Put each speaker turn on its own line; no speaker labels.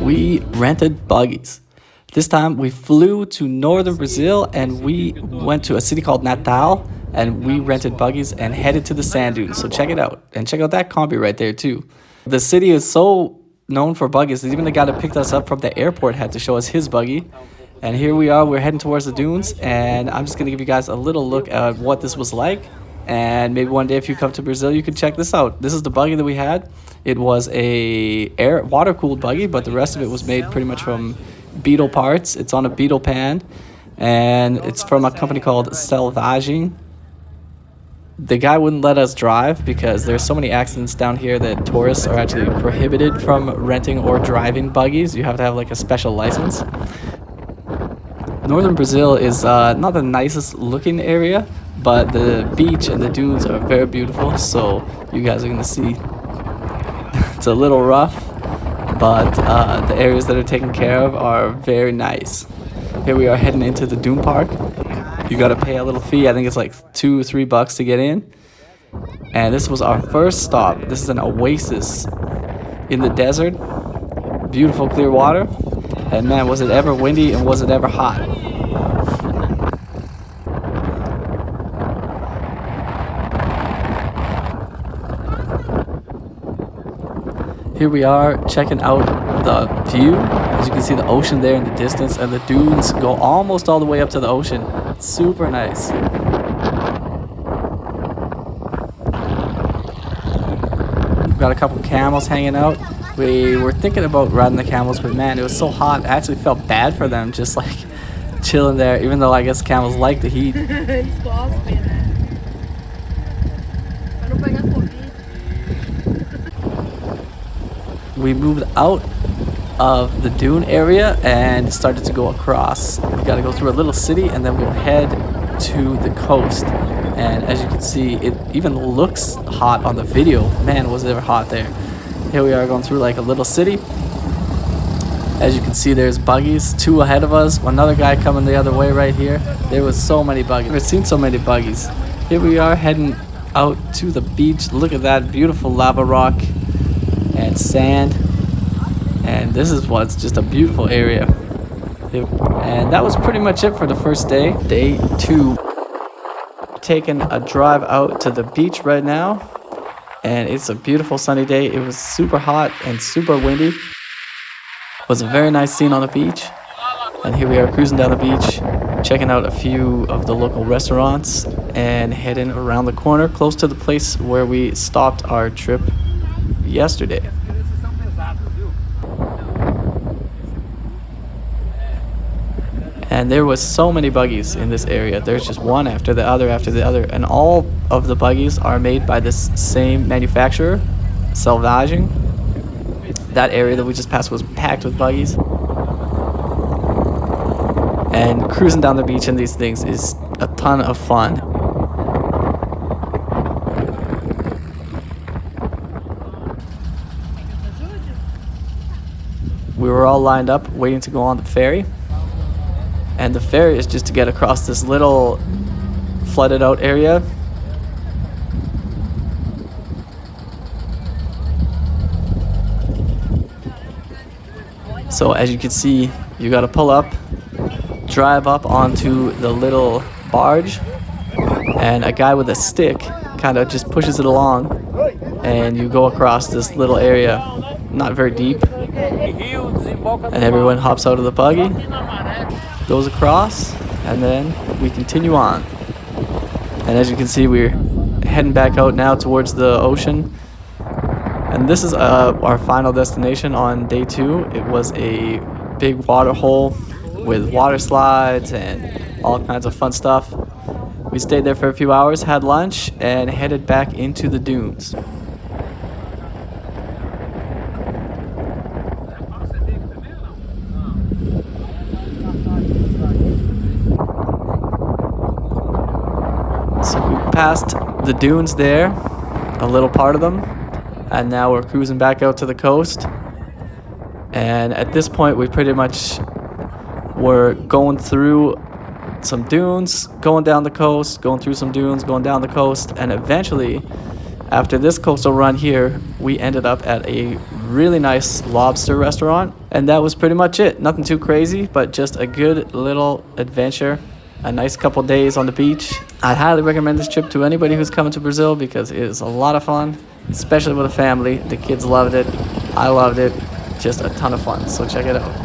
we rented buggies. This time we flew to northern Brazil and we went to a city called Natal and we rented buggies and headed to the sand dunes. So check it out. And check out that combi right there too. The city is so known for buggies that even the guy that picked us up from the airport had to show us his buggy. And here we are, we're heading towards the dunes, and I'm just gonna give you guys a little look at what this was like. And maybe one day if you come to Brazil, you can check this out. This is the buggy that we had. It was a water-cooled buggy, but the rest of it was made pretty much from beetle parts. It's on a beetle pan, and it's from a company called Selvagem. The guy wouldn't let us drive because there's so many accidents down here that tourists are actually prohibited from renting or driving buggies. You have to have like a special license. Northern Brazil is not the nicest looking area, but the beach and the dunes are very beautiful, so you guys are gonna see it's a little rough, but the areas that are taken care of are very nice. Here we are heading into the dune park. You gotta pay a little fee. I think it's like $2 or $3 to get in. And this was our first stop. This is an oasis in the desert. Beautiful clear water. And man, was it ever windy and was it ever hot. Here we are checking out the view. As you can see the ocean there in the distance, and the dunes go almost all the way up to the ocean. It's super nice. We've got a couple camels hanging out. We were thinking about riding the camels, but man, it was so hot. I actually felt bad for them just like chilling there, even though I guess camels like the heat. We moved out of the dune area and started to go across. We got to go through a little city and then we'll head to the coast. And as you can see, it even looks hot on the video. Man, was it ever hot there. Here we are going through like a little city. As you can see, there's buggies, 2 ahead of us, another guy coming the other way right here. There was so many buggies. I've never seen so many buggies. Here we are heading out to the beach. Look at that beautiful lava rock and sand, and this is what's just a beautiful area. And that was pretty much it for the first day. Day 2, taking a drive out to the beach right now, and it's a beautiful sunny day. It was super hot and super windy. It was a very nice scene on the beach, and here we are cruising down the beach, checking out a few of the local restaurants and heading around the corner close to the place where we stopped our trip yesterday. And there was so many buggies in this area. There's just one after the other, and all of the buggies are made by this same manufacturer, Selvagem. That area that we just passed was packed with buggies. And cruising down the beach in these things is a ton of fun. We were all lined up waiting to go on the ferry. And the ferry is just to get across this little flooded out area. So as you can see, you gotta pull up, drive up onto the little barge, and a guy with a stick kind of just pushes it along, and you go across this little area, not very deep, and everyone hops out of the buggy, goes across, and then we continue on. And as you can see, we're heading back out now towards the ocean. And this is our final destination on day 2. It was a big water hole with water slides and all kinds of fun stuff. We stayed there for a few hours, had lunch, and headed back into the dunes. So we passed the dunes there, a little part of them, and now we're cruising back out to the coast. And at this point, we pretty much were going through some dunes, going down the coast, going through some dunes, going down the coast, and eventually After this coastal run here, we ended up at a really nice lobster restaurant, and that was pretty much it. Nothing too crazy, but just a good little adventure. A nice couple days on the beach. I highly recommend this trip to anybody who's coming to Brazil because it is a lot of fun, especially with a family. The kids loved it. I loved it. Just a ton of fun. So check it out.